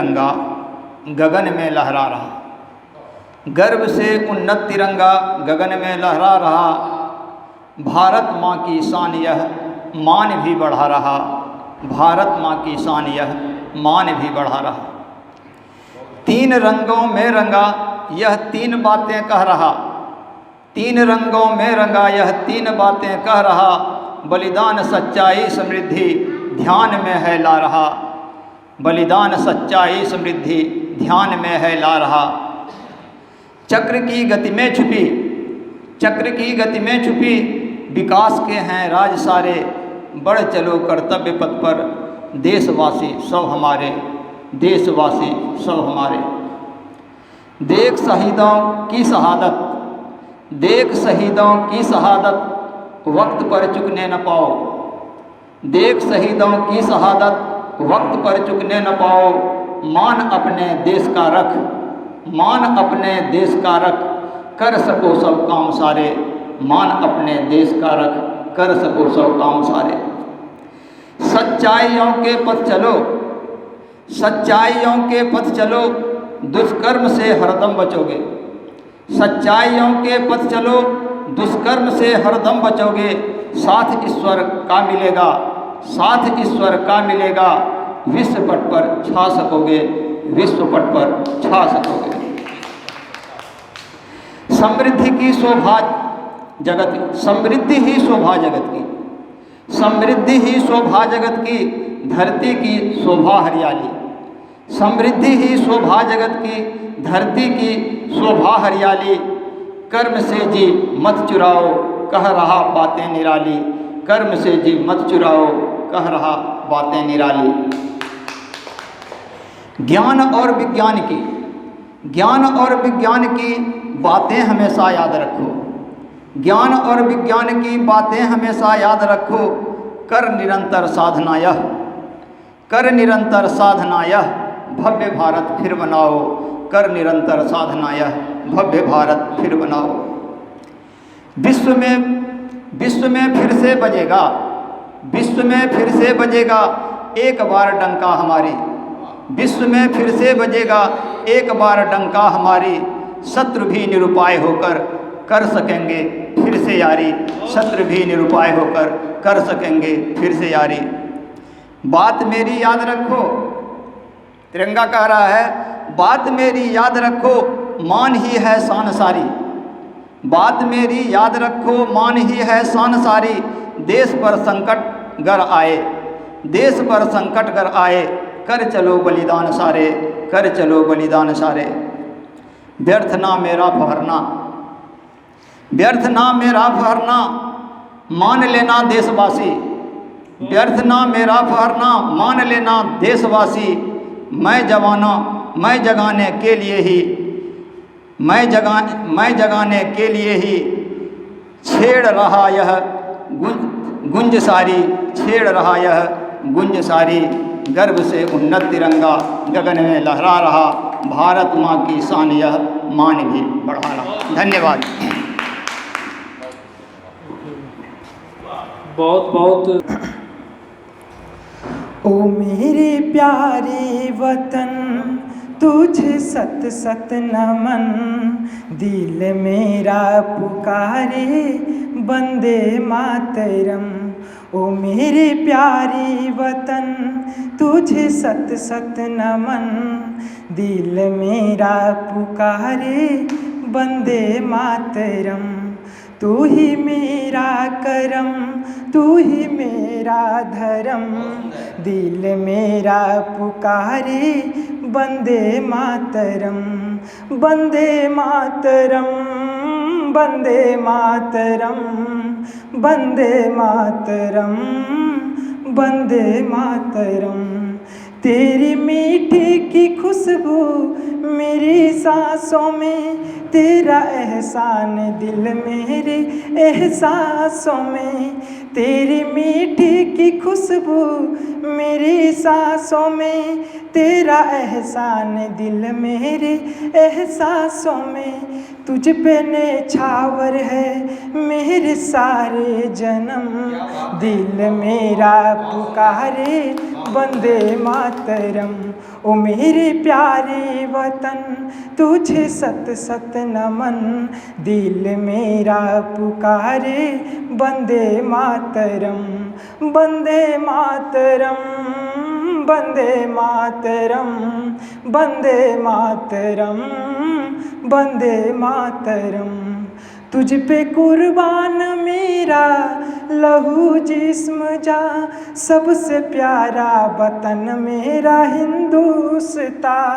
तिरंगा गगन में लहरा रहा, गर्व से उन्नत तिरंगा गगन में लहरा रहा। भारत माँ की शान यह मान भी बढ़ा रहा, भारत माँ की शान यह मान भी बढ़ा रहा। तीन रंगों में रंगा यह तीन बातें कह रहा, तीन रंगों में रंगा यह तीन बातें कह रहा। बलिदान सच्चाई समृद्धि ध्यान में है ला रहा, बलिदान सच्चाई समृद्धि ध्यान में है ला रहा। चक्र की गति में छुपी, चक्र की गति में छुपी विकास के हैं राज सारे। बढ़ चलो कर्तव्य पथ पर देशवासी सब हमारे, देशवासी सब हमारे। देख शहीदों की शहादत, देख शहीदों की शहादत वक्त पर चुकने न पाओ। देख शहीदों की शहादत वक्त पर चुकने न पाओ। मान अपने देश का रख, मान अपने देश का रख कर सको सब काम सारे। मान अपने देश का रख कर सको सब काम सारे। सच्चाइयों के पथ चलो, सच्चाइयों के पथ चलो दुष्कर्म से हरदम बचोगे। सच्चाइयों के पथ चलो दुष्कर्म से हरदम बचोगे। साथ ईश्वर का मिलेगा, साथ ईश्वर का मिलेगा। विश्व पट पर छा सकोगे, विश्व पट पर छा सकोगे। समृद्धि की शोभा जगत की, समृद्धि ही शोभा जगत की, समृद्धि ही शोभा जगत की। धरती की शोभा हरियाली, समृद्धि ही शोभा जगत की। धरती की शोभा हरियाली। कर्म से जी मत चुराओ कह रहा बातें निराली। कर्म से जी मत चुराओ कह रहा बातें निराली। ज्ञान और विज्ञान की, ज्ञान और विज्ञान की बातें हमेशा याद रखो। ज्ञान और विज्ञान की बातें हमेशा याद रखो। कर निरंतर साधना यह, कर निरंतर साधना यह भव्य भारत फिर बनाओ। कर निरंतर साधना यह भव्य भारत फिर बनाओ। विश्व में फिर से बजेगा, विश्व में फिर से बजेगा एक बार डंका हमारी। विश्व में फिर से बजेगा एक बार डंका हमारी। शत्रु भी निरुपाय होकर कर सकेंगे फिर से यारी। शत्रु भी निरुपाय होकर कर सकेंगे फिर से यारी। बात मेरी याद रखो, तिरंगा कह रहा है बात मेरी याद रखो मान ही है शान सारी। बात मेरी याद रखो मान ही है शान सारी। देश पर संकट गर आए, देश पर संकट गर आए कर चलो बलिदान सारे, कर चलो बलिदान सारे। व्यर्थ ना मेरा फहरना, व्यर्थ ना मेरा फहरना मान लेना देशवासी। व्यर्थ ना मेरा फहरना मान लेना देशवासी। मैं जवाना मैं जगाने के लिए ही, मैं जगाने के लिए ही छेड़ रहा यह गुंज सारी। छेड़ रहा यह गुंज सारी। गर्व से उन्नत तिरंगा गगन में लहरा रहा। भारत माँ की शान यह मान भी बढ़ा रहा। धन्यवाद। बहुत बहुत। ओ मेरे प्यारे वतन तुझे सत सत नमन। दिल मेरा पुकारे वंदे मातरम। ओ मेरे प्यारे वतन तुझे सत सत नमन। दिल मेरा पुकारे वंदे मातरम। तू ही मेरा करम, तू ही मेरा धर्म। दिल मेरा पुकारे वंदे मातरम। वंदे मातरम, वंदे मातरम, वंदे मातरम, वंदे मातरम। तेरी मीठी की खुशबू मेरी सांसों में तेरा एहसान दिल मेरे एहसासों में, तेरी मीठी की खुशबू मेरी सांसों में, तेरा एहसान दिल मेरे एहसासों में, तुझ पे नेछावर है मेरे सारे जन्म, दिल मेरा पुकारे वंदे मातरम। ओ मेरे प्यारे वतन तुझे सत सत नमन, दिल मेरा पुकारे वंदे मातरम, वंदे मातरम, वंदे मातरम, वंदे मातरम, वंदे मातरम। तुझ पे कुर्बान मेरा लहू जिस्म जा, सबसे प्यारा वतन मेरा हिंदुस्तां।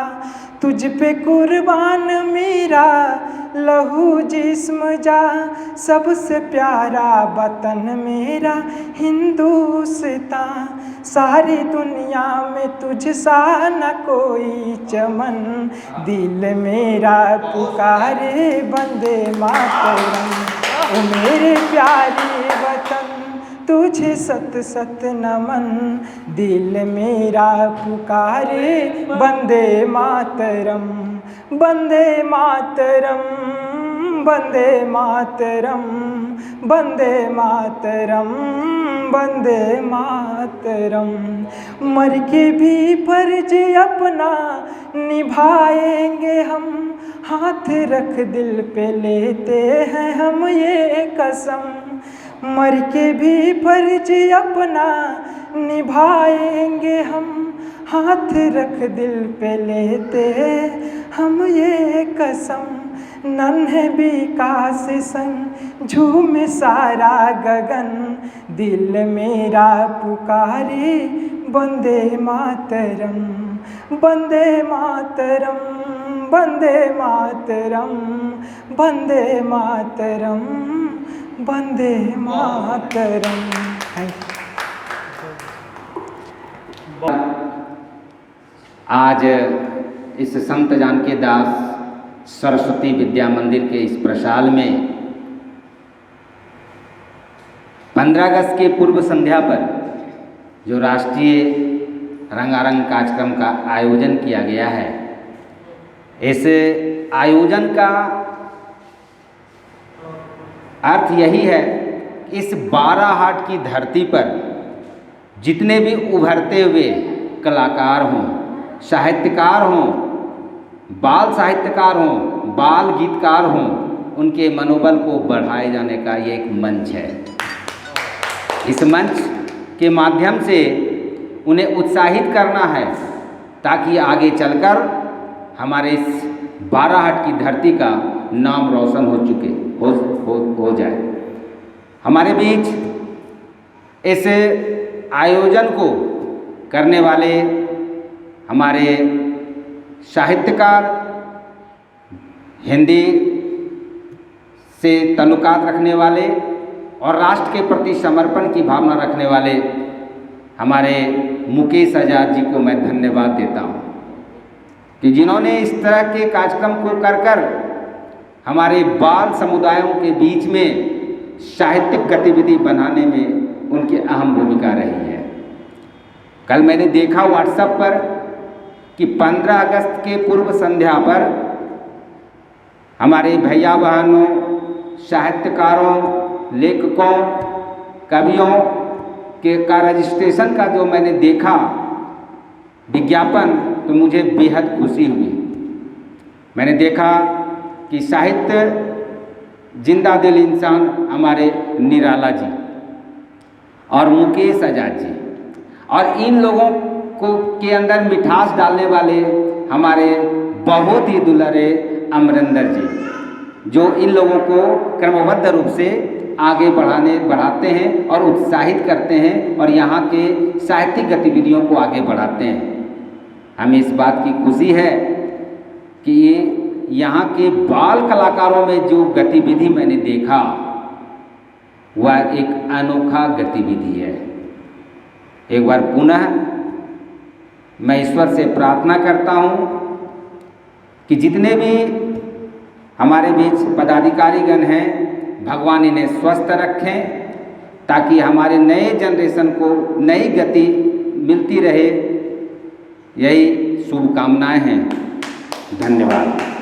तुझ पे कुर्बान मेरा लहू जिस्म जा, सबसे प्यारा वतन मेरा हिंदुस्तां। सारी दुनिया में तुझ सा न कोई चमन, दिल मेरा पुकारे वंदे मातरम। ओ मेरे प्यारे वतन तुझे सत सत नमन, दिल मेरा पुकारे वंदे मातरम, वंदे मातरम, वंदे मातरम, वंदे मातरम, वंदे मातरम। मर के भी फर्ज अपना निभाएंगे हम, हाथ रख दिल पे लेते हैं हम ये कसम। मर के भी फर्ज अपना निभाएंगे हम, हाथ रख दिल पे लेते हम ये कसम। नन्हे विकास संग झूमे सारा गगन, दिल मेरा पुकारे वंदे मातरम, वंदे मातरम, वंदे मातरम, वंदे मातरम, वंदे मातरम। आज इस संत जानकी दास सरस्वती विद्या मंदिर के इस प्रशाल में 15 अगस्त के पूर्व संध्या पर जो राष्ट्रीय रंगारंग कार्यक्रम का आयोजन किया गया है, इस आयोजन का अर्थ यही है कि इस बाराहाट की धरती पर जितने भी उभरते हुए कलाकार हों, साहित्यकार हों, बाल साहित्यकार हों, बाल गीतकार हों, उनके मनोबल को बढ़ाए जाने का ये एक मंच है। इस मंच के माध्यम से उन्हें उत्साहित करना है ताकि आगे चलकर हमारे इस बाराहाट की धरती का नाम रोशन हो जाए। हमारे बीच इस आयोजन को करने वाले हमारे साहित्यकार, हिंदी से ताल्लुकात रखने वाले और राष्ट्र के प्रति समर्पण की भावना रखने वाले हमारे मुकेश आज़ाद जी को मैं धन्यवाद देता हूँ कि जिन्होंने इस तरह के कार्यक्रम को कर हमारे बाल समुदायों के बीच में साहित्यिक गतिविधि बनाने में उनकी अहम भूमिका रही है। कल मैंने देखा व्हाट्सएप पर कि 15 अगस्त के पूर्व संध्या पर हमारे भैया बहनों, साहित्यकारों, लेखकों, कवियों का रजिस्ट्रेशन का जो मैंने देखा विज्ञापन, तो मुझे बेहद खुशी हुई। मैंने देखा कि साहित्य जिंदा दिल इंसान हमारे निराला जी और मुकेश आज़ाद जी, और इन लोगों को के अंदर मिठास डालने वाले हमारे बहुत ही दुलारे अमरिंदर जी, जो इन लोगों को क्रमबद्ध रूप से आगे बढ़ाते हैं और उत्साहित करते हैं और यहाँ के साहित्यिक गतिविधियों को आगे बढ़ाते हैं। हमें इस बात की खुशी है कि यहाँ के बाल कलाकारों में जो गतिविधि मैंने देखा वह एक अनोखा गतिविधि है। एक बार पुनः मैं ईश्वर से प्रार्थना करता हूँ कि जितने भी हमारे बीच पदाधिकारीगण हैं, भगवान इन्हें स्वस्थ रखें ताकि हमारे नए जनरेशन को नई गति मिलती रहे। यही शुभकामनाएं हैं। धन्यवाद।